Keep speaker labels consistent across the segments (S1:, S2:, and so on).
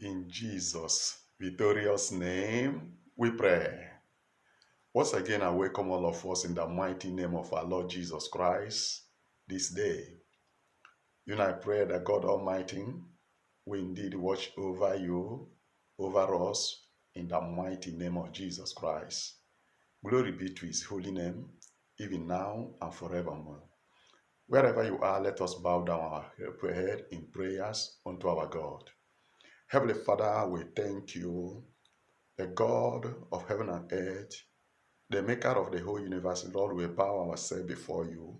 S1: In Jesus' victorious name, we pray. Once again, I welcome all of us in the mighty name of our Lord Jesus Christ this day. I pray that God Almighty will indeed watch over you, over us, in the mighty name of Jesus Christ. Glory be to his holy name, even now and forevermore. Wherever you are, let us bow down our head in prayers unto our God. Heavenly Father, we thank you, the God of heaven and earth, the maker of the whole universe. Lord, we bow ourselves before you.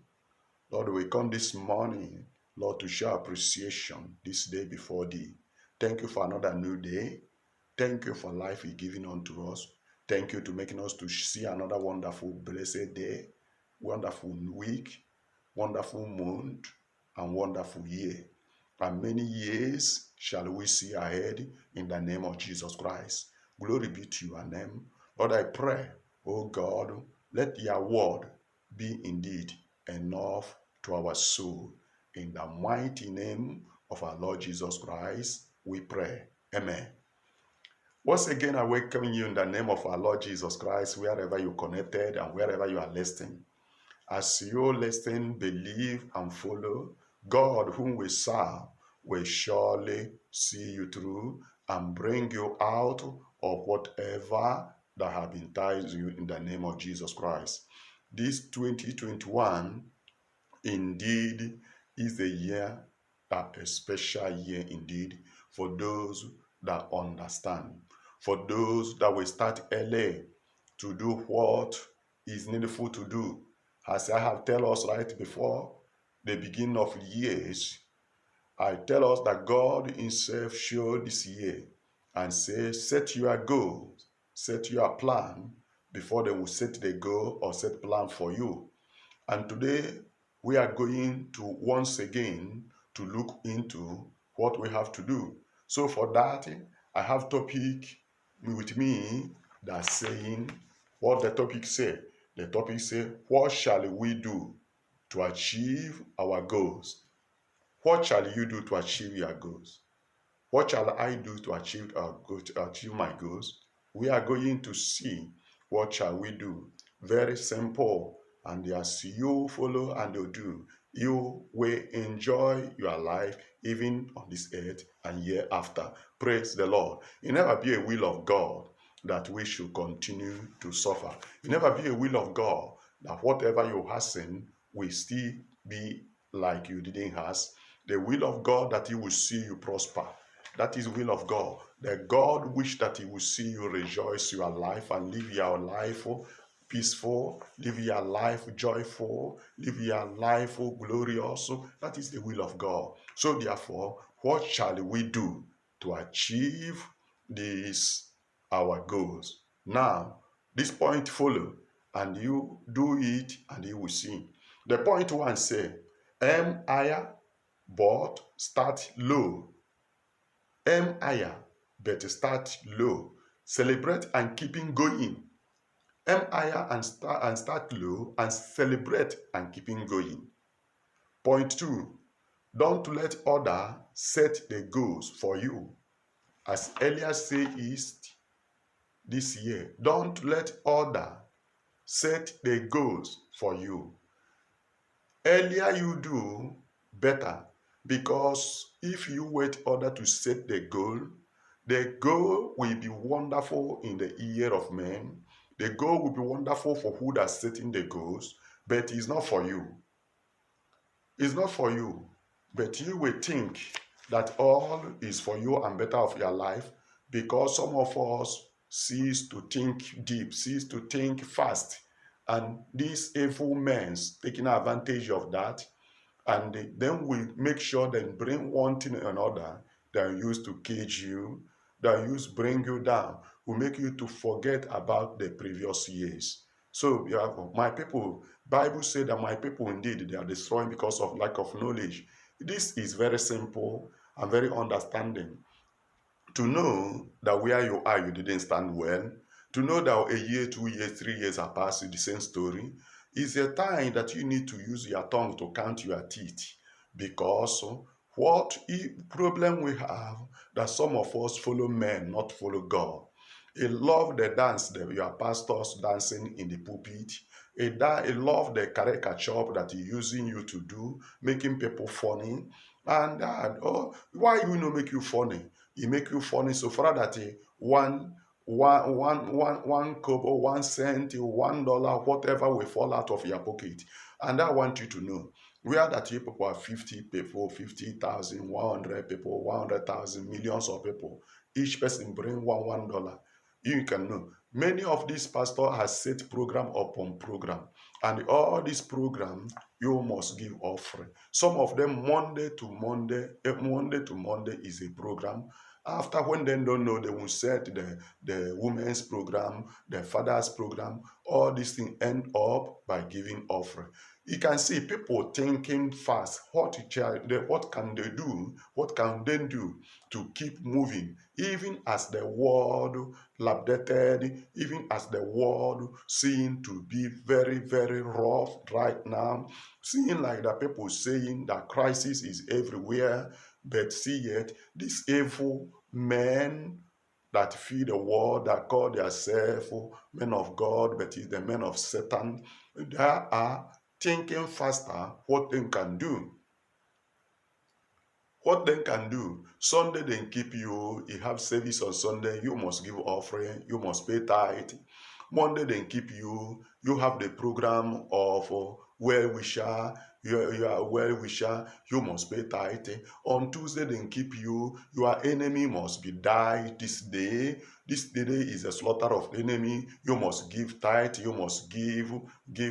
S1: Lord, we come this morning, Lord, to show appreciation this day before thee. Thank you for another new day. Thank you for life you've given unto us. Thank you to making us to see another wonderful, blessed day, wonderful week, wonderful month, and wonderful year. And many years shall we see ahead in the name of Jesus Christ. Glory be to your name. Lord, I pray, oh God, let your word be indeed enough to our soul. In the mighty name of our Lord Jesus Christ, we pray. Amen. Once again, I welcome you in the name of our Lord Jesus Christ, wherever you're connected and wherever you are listening. As you listen, believe, and follow, God whom we serve will surely see you through and bring you out of whatever that have enticed you in the name of Jesus Christ. This 2021 indeed is a year, a special year indeed, for those that understand, for those that will start early to do what is needful to do. As I have tell us right before the beginning of years, I tell us that God himself showed this year and say, set your goals, set your plan before they will set the goal or set plan for you. And today we are going to once again to look into what we have to do. So for that, I have topic with me that's saying what the topic say. The topic say, what shall we do to achieve our goals? What shall you do to achieve your goals? What shall I do to achieve my goals? We are going to see what shall we do. Very simple. And as you follow and you do, you will enjoy your life even on this earth and year after. Praise the Lord. It never be a will of God that we should continue to suffer. It never be a will of God that whatever you hasten will still be like you didn't has. The will of God that he will see you prosper. That is the will of God. That God wish that he will see you rejoice your life and live your life peaceful, live your life joyful, live your life glorious. That is the will of God. So therefore, what shall we do to achieve these our goals? Now, this point follow, and you do it, and you will see. The point one say, aim higher, but start low. Aim higher, but start low. Celebrate and keeping going. Aim higher and start low and celebrate and keeping going. Point two, don't let others set the goals for you. As Elias said this year, don't let others set the goals for you. Earlier you do, better. Because if you wait order to set the goal will be wonderful in the ear of men. The goal will be wonderful for who that's setting the goals, but it's not for you. It's not for you. But you will think that all is for you and better of your life, because some of us cease to think deep, cease to think fast. And these evil men taking advantage of that, and then we make sure they bring one thing or another that used to cage you, that used bring you down, will make you to forget about the previous years. So my people, Bible said that my people indeed they are destroying because of lack of knowledge. This is very simple and very understanding. To know that where you are you didn't stand well, to know that a year, 2 years, 3 years are passed, the same story, is a time that you need to use your tongue to count your teeth. Because What problem we have that some of us follow men, not follow God. He love the dance that your pastors dancing in the pulpit. He love the caricature that he using you to do, making people funny. And why you know make you funny? He make you funny so far that he one kobo, 1 cent, $1, whatever will fall out of your pocket. And I want you to know where that you people are 50 people, 50,000, 100 people, 100,000, millions of people. Each person bring $1. You can know. Many of these pastors has set program upon program. And all these programs, you must give offering. Some of them Monday to Monday is a program. After when they don't know, they will set the women's program, the father's program. All these things end up by giving offering. You can see people thinking fast. What can they do? What can they do to keep moving? Even as the world lapidated, even as the world seem to be very, very rough right now, seeing like the people saying that crisis is everywhere, but see yet these evil men that feed the world, that call themselves men of God, but is the men of Satan, they are thinking faster what they can do. What they can do, Sunday they keep you have service on Sunday, you must give offering, you must pay tithe. Monday they keep you have the program of well-wisher, you are well-wisher, you must pay tithe. On Tuesday they keep you, your enemy must be died this day. This day is a slaughter of enemy, you must give tithe, you must give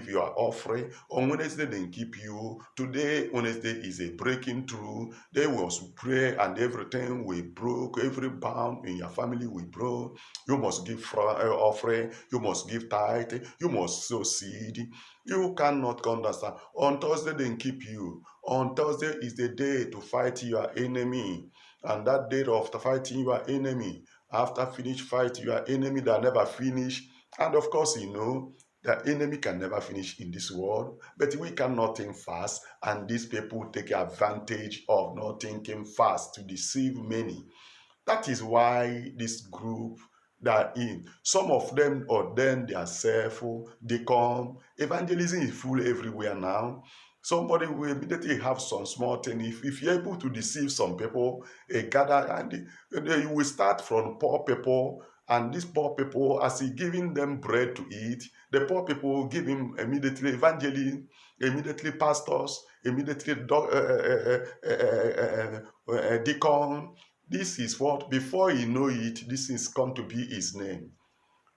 S1: your offering. On Wednesday they keep you, today Wednesday is a breaking through. They must pray and everything will broke, every bound in your family will broke. You must give offering, you must give tithe, you must sow seed. You cannot understand. On Thursday they keep you. On Thursday is the day to fight your enemy. And that day of fighting your enemy, after finish fight your enemy that never finish. And of course, you know, the enemy can never finish in this world, but we cannot think fast, and these people take advantage of not thinking fast to deceive many. That is why this group that in some of them ordain themselves, they come. Evangelism is full everywhere now. Somebody will immediately have some small thing. If you're able to deceive some people, gather, and you will start from poor people. And these poor people, as he giving them bread to eat, the poor people give him immediately evangelism, immediately pastors, immediately deacon. This is what, before you know it, this is come to be his name.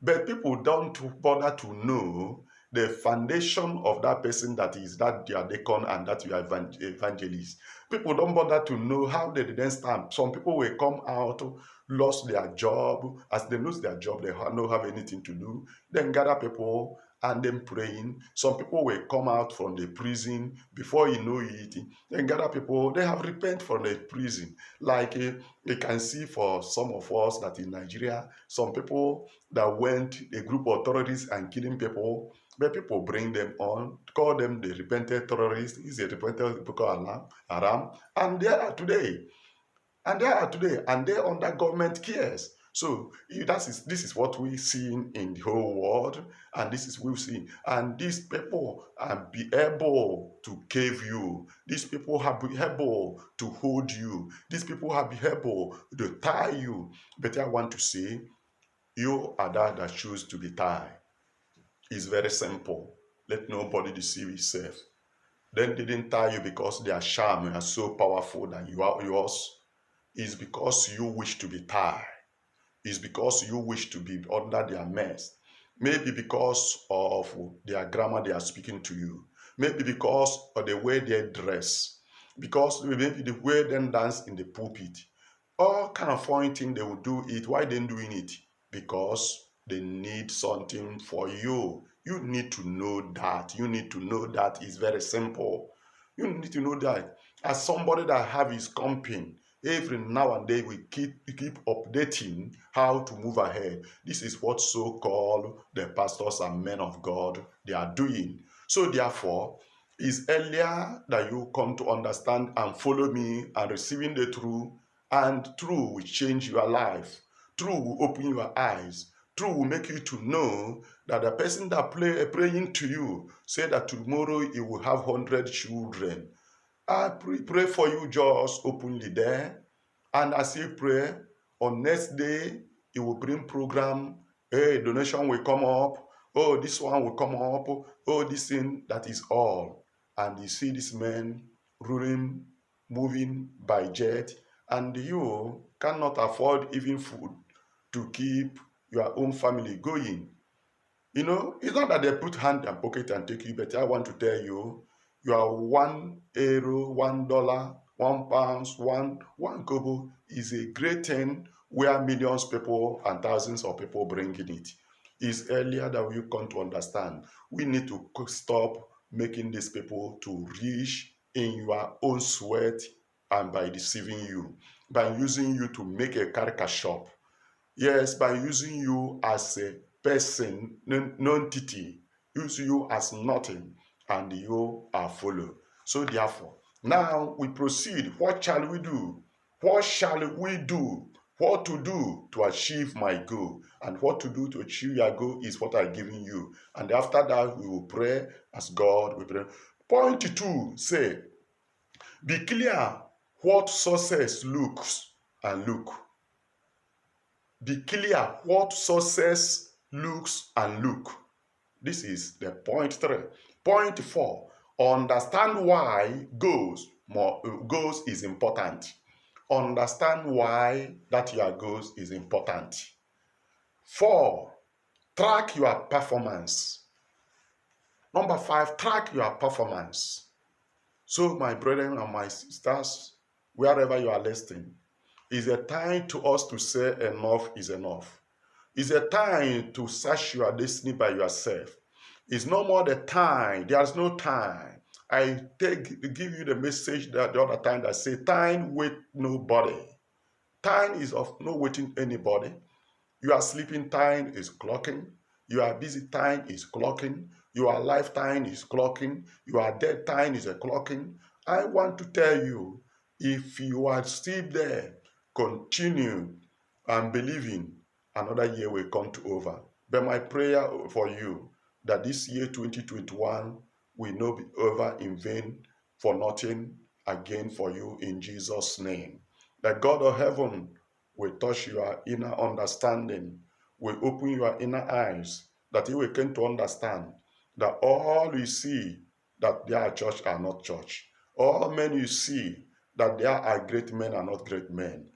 S1: But people don't bother to know the foundation of that person that is that their deacon and that you are evangelist. People don't bother to know how they didn't stand. Some people will come out, lost their job. As they lose their job, they don't have anything to do. Then gather people and then praying. Some people will come out from the prison before you know it. Then gather people, they have repent from the prison. Like you can see for some of us that in Nigeria, some people that went a group of terrorists and killing people, but people bring them on, call them the repented terrorists. Is a repented Boko Haram, and they are today. And they are today, and they're under government cares. So this is what we've seen in the whole world, and this is what we've seen. And these people are be able to cave you. These people have been able to hold you. These people have been able to tie you. But I want to say, you are that choose to be tied. It's very simple. Let nobody deceive himself. They didn't tie you because their charm are so powerful than yours. It's because you wish to be tied. It's because you wish to be under their mess. Maybe because of their grammar they are speaking to you. Maybe because of the way they dress. Because maybe the way they dance in the pulpit. All kind of foreign thing they will do it. Why they doing it? Because they need something for you. You need to know that. You need to know that. It's very simple. You need to know that. As somebody that have his company, every now and then we keep updating how to move ahead. This is what so-called the pastors and men of God they are doing. So therefore, It's earlier that you come to understand and follow me and receiving the truth, and truth will change your life. Truth will open your eyes. Truth will make you to know that the person that praying to you say that tomorrow he will have 100 children. I pray for you just openly there. And as you pray, on next day, he will bring program. Hey, donation will come up. Oh, this one will come up. Oh, this thing, that is all. And you see this man ruling, moving by jet, and you cannot afford even food to keep your own family going. You know, it's not that they put hand and pocket and take you, but I want to tell you, you are €1, $1, £1, one kobo is a great thing where millions of people and thousands of people bringing it. It's earlier that we come to understand. We need to stop making these people to rich in your own sweat and by deceiving you, by using you to make a caricature. Yes, by using you as a person, non-entity, use you as nothing, and you are followed. So therefore, now we proceed. What shall we do? What shall we do? What to do to achieve my goal? And what to do to achieve your goal is what I've given you. And after that, we will pray as God will pray. Point 2, say, be clear what success looks and look. Be clear what success looks and look. This is the point 3. Point 4, understand why goals is important. Understand why that your goals is important. 4, track your performance. Number 5, track your performance. So my brethren and my sisters, wherever you are listening, it's a time to us to say enough is enough. It's a time to search your destiny by yourself. It's no more the time. There's no time. I give you the message that the other time that say, time wait nobody. Time is of no waiting anybody. Your sleeping time is clocking. Your busy time is clocking. Your lifetime is clocking. Your dead time is clocking. I want to tell you, if you are still there, continue and believing, another year will come to over. But my prayer for you, that this year 2021 will not be over in vain for nothing again for you in Jesus' name. That God of heaven will touch your inner understanding, will open your inner eyes, that you will come to understand that all you see that they are church are not church. All men you see that there are great men are not great men.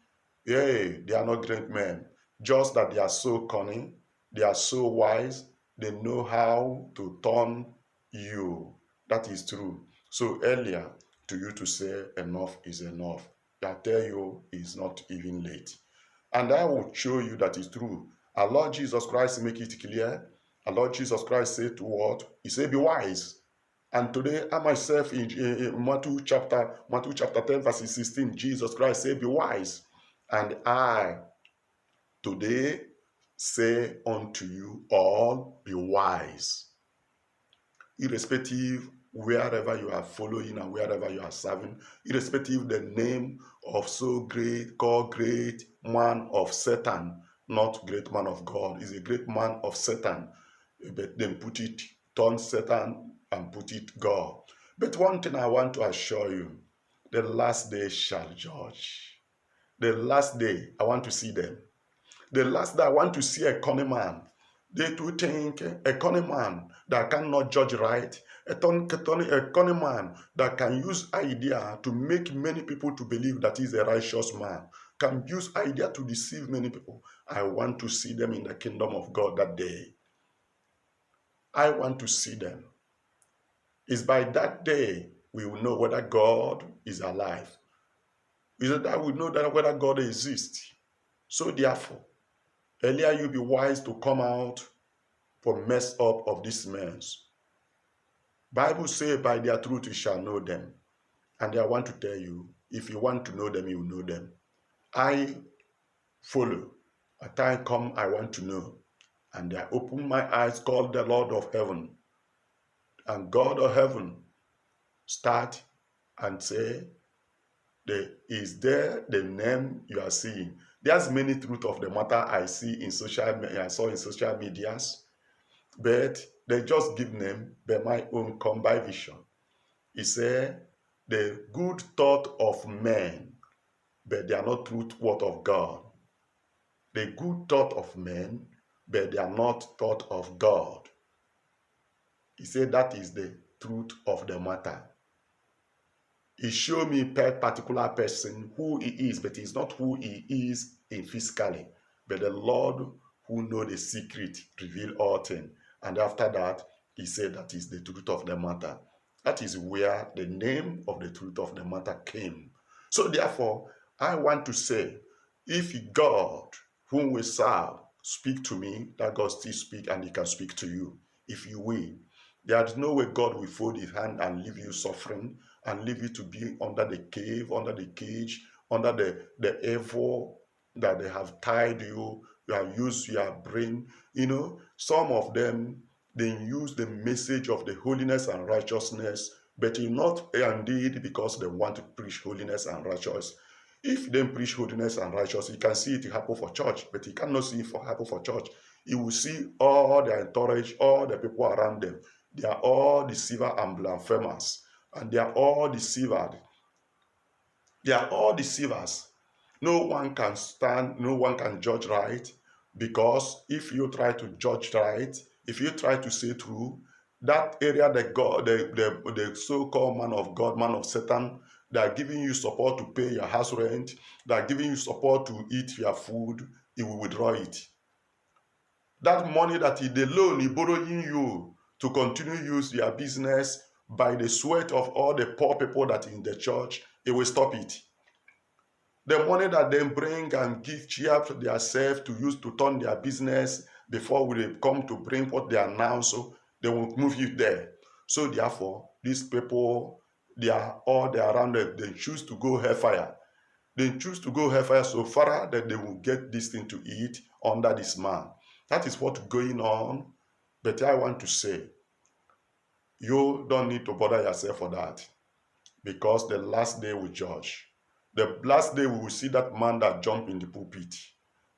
S1: Yea, they are not great men. Just that they are so cunning, they are so wise, they know how to turn you. That is true. So earlier to you to say enough is enough. I tell you, it's not even late. And I will show you that is true. Our Lord Jesus Christ make it clear. Our Lord Jesus Christ said to what? He said, be wise. And today, I myself in Matthew chapter 10, verse 16, Jesus Christ said, be wise. And I today say unto you all, be wise. Irrespective wherever you are following and wherever you are serving, irrespective the name of so great, called great man of Satan, not great man of God, is a great man of Satan. But then turn Satan and put it God. But one thing I want to assure you, the last day shall judge. The last day, I want to see them. The last day, I want to see a cunning man. They do think a cunning man that cannot judge right, a cunning man that can use idea to make many people to believe that he's a righteous man, can use idea to deceive many people. I want to see them in the kingdom of God that day. I want to see them. It's by that day we will know whether God is alive. It's that we know that whether God exists. So therefore, earlier you be wise to come out for mess up of these men. Bible say by their truth you shall know them. And I want to tell you, if you want to know them, you know them. I follow. A time come, I want to know. And I open my eyes, call the Lord of heaven. And God of heaven start and say, is there the name you are seeing? There's many truth of the matter I saw in social medias, but they just give name by my own come by vision. He said, the good thought of men, but they are not truth word of God. The good thought of men, but they are not thought of God. He said that is the truth of the matter. He showed me per particular person who he is, but he's not who he is in physically. But the Lord who know the secret reveal all things. And after that, he said that is the truth of the matter. That is where the name of the truth of the matter came. So therefore, I want to say, if God, whom we serve, speak to me, that God still speak and he can speak to you. If you will, there is no way God will fold his hand and leave you suffering and leave you to be under the cave, under the cage, under the evil that they have tied you. You have used your brain. You know, some of them, they use the message of the holiness and righteousness, but not indeed because they want to preach holiness and righteousness. If they preach holiness and righteousness, you can see it happen for church, but you cannot see it happen for church. You will see all their entourage, all the people around them. They are all deceiver and blasphemers, and they are all deceived. They are all deceivers. No one can stand, no one can judge right, because if you try to judge right, if you try to say true, that area that God, the so-called man of God, man of Satan, they are giving you support to pay your house rent, they are giving you support to eat your food, he will withdraw it. That money that the loan he borrowing you to continue use your business by the sweat of all the poor people that in the church, he will stop it. The money that they bring and give cheer to themselves to use to turn their business before they come to bring what they announce, so they will move you there. So therefore, these people, they are around them. They choose to go hellfire. They choose to go hellfire so far that they will get this thing to eat under this man. That is what's going on. But I want to say, you don't need to bother yourself for that, because the last day will judge. The last day we will see that man that jumped in the pulpit.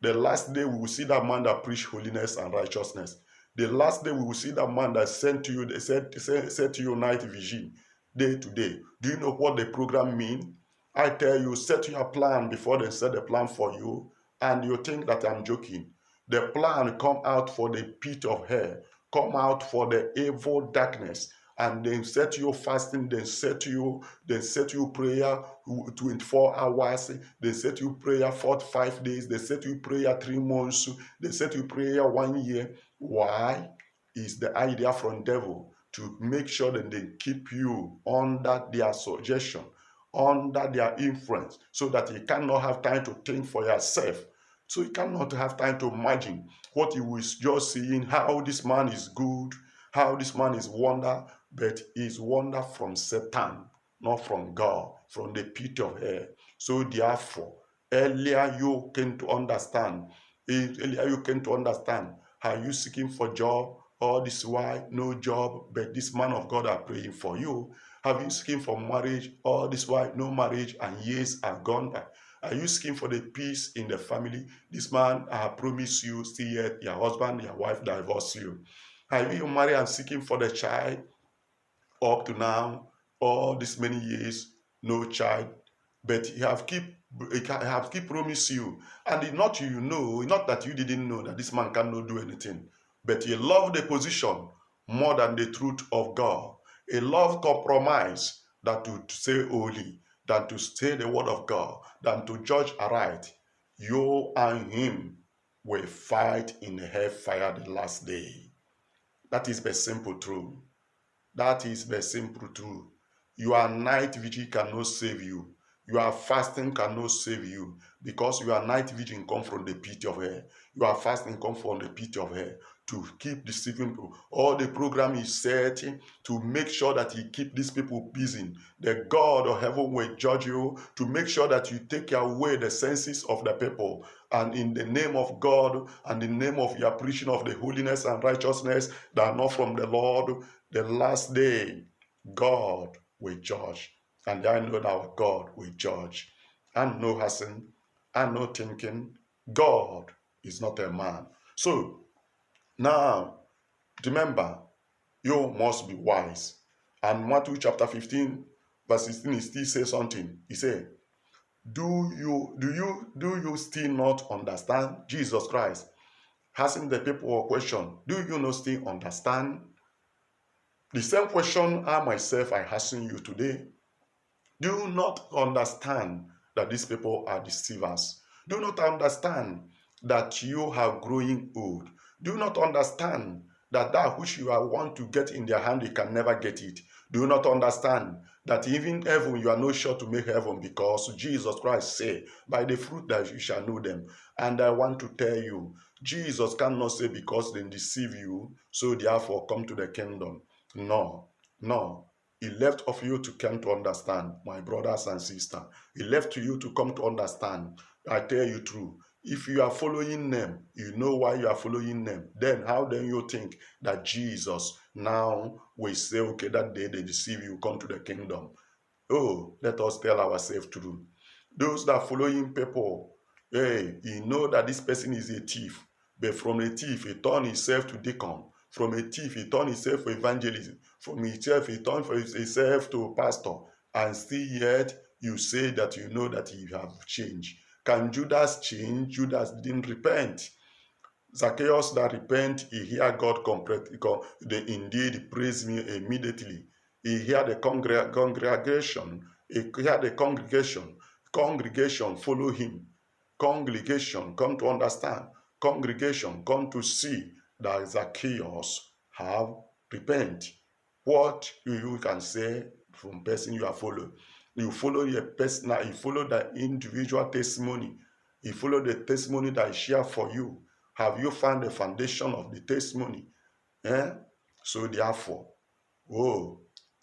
S1: The last day we will see that man that preached holiness and righteousness. The last day we will see that man that sent to you, they said to you night vision, day to day. Do you know what the program means? I tell you, set your plan before they set the plan for you, and you think that I'm joking. The plan come out for the pit of hell, come out for the evil darkness, and then set you fasting, then set you prayer 24 hours, they set you prayer 45 days, they set you prayer 3 months, they set you prayer 1 year. Why? Is the idea from devil to make sure that they keep you under their suggestion, under their influence, so that you cannot have time to think for yourself. So you cannot have time to imagine what you was just seeing, how this man is good, how this man is wonder, but is wonder from Satan, not from God, from the pit of hell. So therefore, earlier you came to understand, are you seeking for job? All this while, no job, but this man of God are praying for you. Have you seeking for marriage? All this while, no marriage, and years are gone by. Are you seeking for the peace in the family? This man I have promised you, still yet your husband, your wife divorce you. Are you married and seeking for the child? Up to now, all these many years, no child, but he have keep promise you, and not that you didn't know that this man cannot do anything, but he loved the position more than the truth of God. He loved compromise than to say holy, than to say the word of God, than to judge aright. You and him will fight in the hellfire the last day. That is the simple truth. That is the simple truth. Your night vigil cannot save you. Your fasting cannot save you, because your night vigil come from the pit of hell. Your fasting come from the pit of hell to keep deceiving people. All the program is set to make sure that he keep these people busy. The God of heaven will judge you to make sure that you take away the senses of the people. And in the name of God and in the name of your preaching of the holiness and righteousness that are not from the Lord, the last day, God will judge. And I know that our God will judge. And no hustling, and no thinking. God is not a man. So now, remember, you must be wise. And Matthew chapter 15, verse 16, he still says something. He said, do you still not understand? Jesus Christ asking the people a question. Do you not still understand? The same question I myself I asking you today. Do you not understand that these people are deceivers? Do you not understand that you are growing old? Do you not understand that that which you want to get in their hand, you can never get it? Do you not understand that even heaven, you are not sure to make heaven, because Jesus Christ said, by the fruit that you shall know them. And I want to tell you, Jesus cannot say because they deceive you, so therefore come to the kingdom. No, no. He left of you to come to understand, my brothers and sisters. He left to you to come to understand. I tell you true. If you are following them, you know why you are following them. Then how then you think that Jesus now will say, okay, that day they deceive you, come to the kingdom? Oh, let us tell ourselves true. Those that following people, hey, you know that this person is a thief. But from a thief, he turned himself to deacon. From a thief, he turned himself to evangelism. From himself, he turned for himself to pastor. And still yet, you say that you know that you have changed. Can Judas change? Judas didn't repent. Zacchaeus that repent, he hear God they indeed praise me immediately. He hear the congregation. He hear the congregation. Congregation follow him. Congregation come to understand. Congregation come to see that Zacchaeus have repent. What you can say from person you are following? You follow your personal, you follow the individual testimony. You follow the testimony that I share for you. Have you found the foundation of the testimony? So therefore,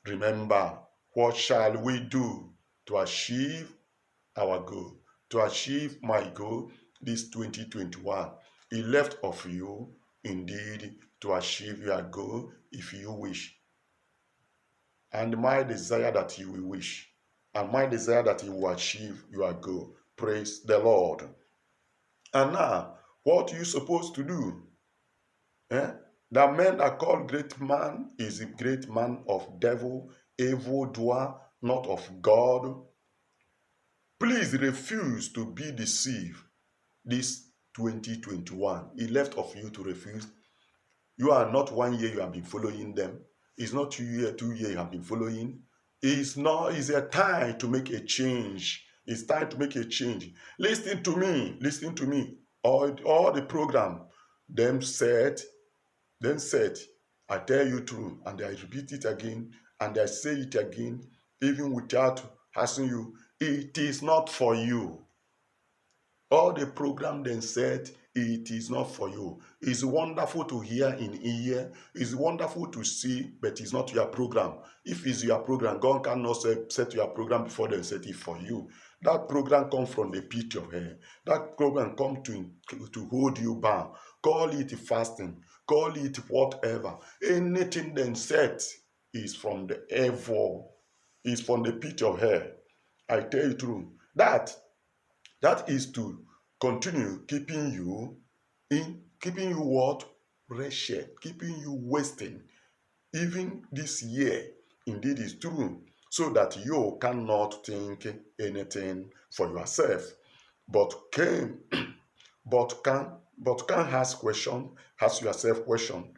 S1: remember, what shall we do to achieve our goal? To achieve my goal this 2021. He left of you indeed to achieve your goal if you wish. And my desire that you will wish. And my desire that you will achieve your goal. Praise the Lord. And now, what are you supposed to do? The man that called great man is a great man of devil, evil doer, not of God. Please refuse to be deceived this 2021. He left of you to refuse. You are not 1 year you have been following them. It's not 2 years you have been following. It's a time to make a change. It's time to make a change. Listen to me. All the program, them said, I tell you true, and I repeat it again, and I say it again, even without asking you, it is not for you. All the program then said, it is not for you. It's wonderful to hear in ear. It's wonderful to see, but it's not your program. If it's your program, God cannot set your program before they set it for you. That program comes from the pit of hell. That program comes to hold you bound. Call it fasting. Call it whatever. Anything then set is from the evil. Is from the pit of hell. I tell you true. That is to continue keeping you what? Wretched, keeping you wasting. Even this year, indeed is true, so that you cannot think anything for yourself, but can ask yourself question.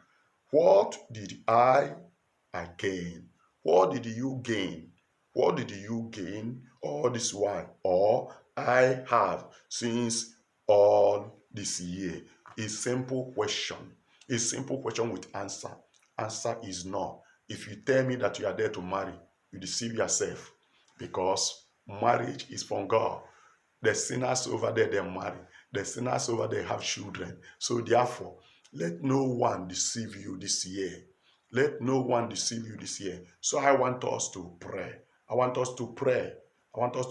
S1: What did I gain? What did you gain? What did you gain all this while? Or I have since all this year? A simple question. A simple question with answer. Answer is no. If you tell me that you are there to marry, you deceive yourself, because marriage is from God. The sinners over there, they marry. The sinners over there have children. So therefore, let no one deceive you this year. Let no one deceive you this year. So I want us to pray. I want us to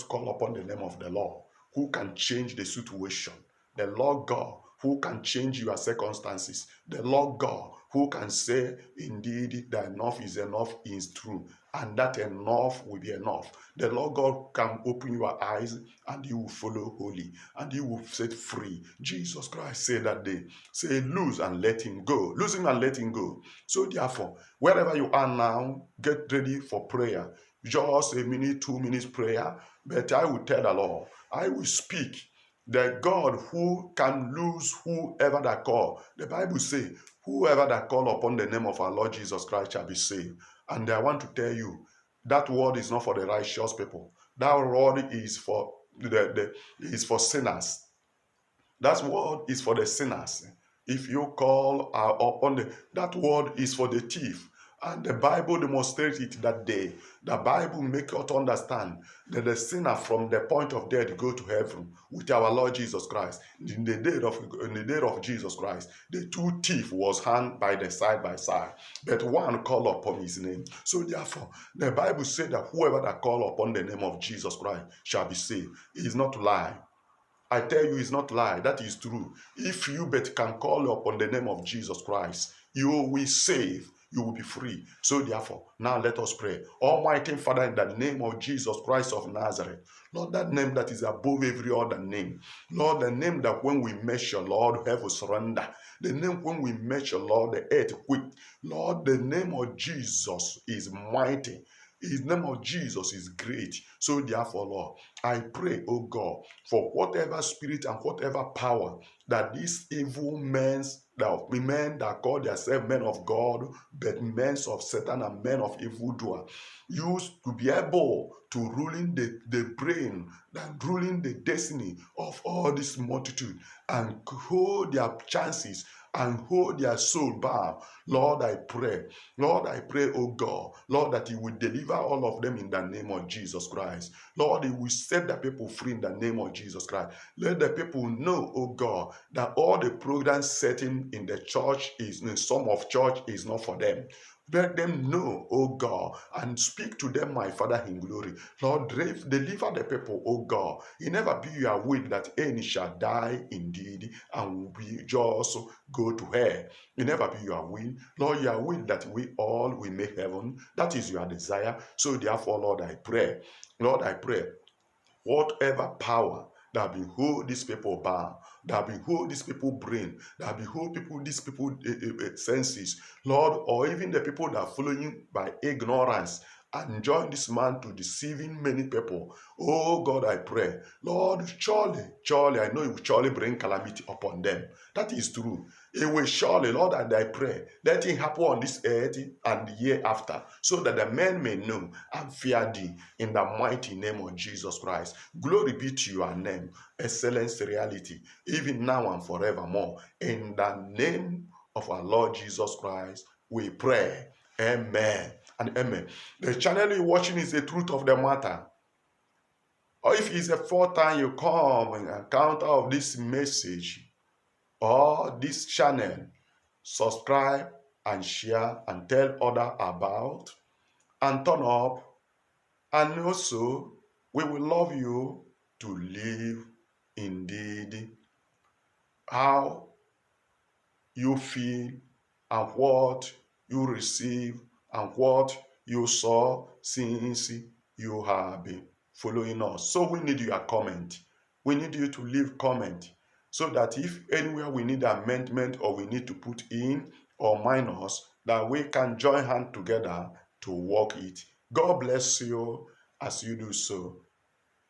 S1: call upon the name of the Lord, who can change the situation. The Lord God, who can change your circumstances. The Lord God who can say, indeed, that enough is true, and that enough will be enough. The Lord God can open your eyes and you will follow holy and you will set free. Jesus Christ said that day, say, loose and let him go. Lose him and let him go. So therefore, wherever you are now, get ready for prayer. Just a minute, 2 minutes prayer. But I will tell the Lord, I will speak. The God who can lose whoever that call. The Bible says, whoever that call upon the name of our Lord Jesus Christ shall be saved. And I want to tell you, that word is not for the righteous people. That word is for is for sinners. That word is for the sinners. If you call upon that word is for the thief. And the Bible demonstrates it that day. The Bible makes us understand that the sinner from the point of death go to heaven with our Lord Jesus Christ. In the day of Jesus Christ, the two thieves was hung by the side, but one called upon his name. So therefore, the Bible said that whoever that call upon the name of Jesus Christ shall be saved. It is not lie. I tell you, it's not lie. That is true. If you but can call upon the name of Jesus Christ, you will save. You will be free. So therefore, now let us pray. Almighty Father, in the name of Jesus Christ of Nazareth, Lord, that name that is above every other name. Lord, the name that when we measure, Lord, heaven surrender. The name when we measure, Lord, the earth quake. Lord, the name of Jesus is mighty. His name of Jesus is great. So therefore, Lord, I pray, oh God, for whatever spirit and whatever power that these evil men that call themselves men of God, but men of Satan and men of evildoer, used to be able to ruling the brain, and ruling the destiny of all this multitude, and hold their chances and hold their soul bound. Lord, I pray, oh God, Lord, that you will deliver all of them in the name of Jesus Christ. Lord, you will set the people free in the name of Jesus Christ. Let the people know, oh God, that all the programs setting in the church in some of church is not for them. Let them know, oh God, and speak to them, my Father in glory. Lord, deliver the people, oh God. It never be your will that any shall die indeed and we just go to hell. It never be your will. Lord, your will that we all will make heaven. That is your desire. So therefore, Lord, I pray. Lord, I pray. Whatever power that behold these people bound, that behold these people brain, that behold these people senses, Lord, or even the people that are following by ignorance and join this man to deceiving many people. Oh God, I pray, Lord, surely, I know you will surely bring calamity upon them. That is true. It will surely, Lord, and I pray, let it happen on this earth and the year after, so that the men may know and fear thee in the mighty name of Jesus Christ. Glory be to your name, excellence, reality, even now and forevermore. In the name of our Lord Jesus Christ, we pray. Amen and amen. The channel you're watching is the truth of the matter. Or if it's the fourth time you come and encounter of this message or this channel, subscribe and share and tell others about and turn up. And also, we will love you to live indeed how you feel and what you receive and what you saw since you have been following us. So we need your comment. We need you to leave comment so that if anywhere we need amendment or we need to put in or minus, that we can join hands together to work it. God bless you as you do so.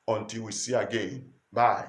S1: Until we see again. Bye.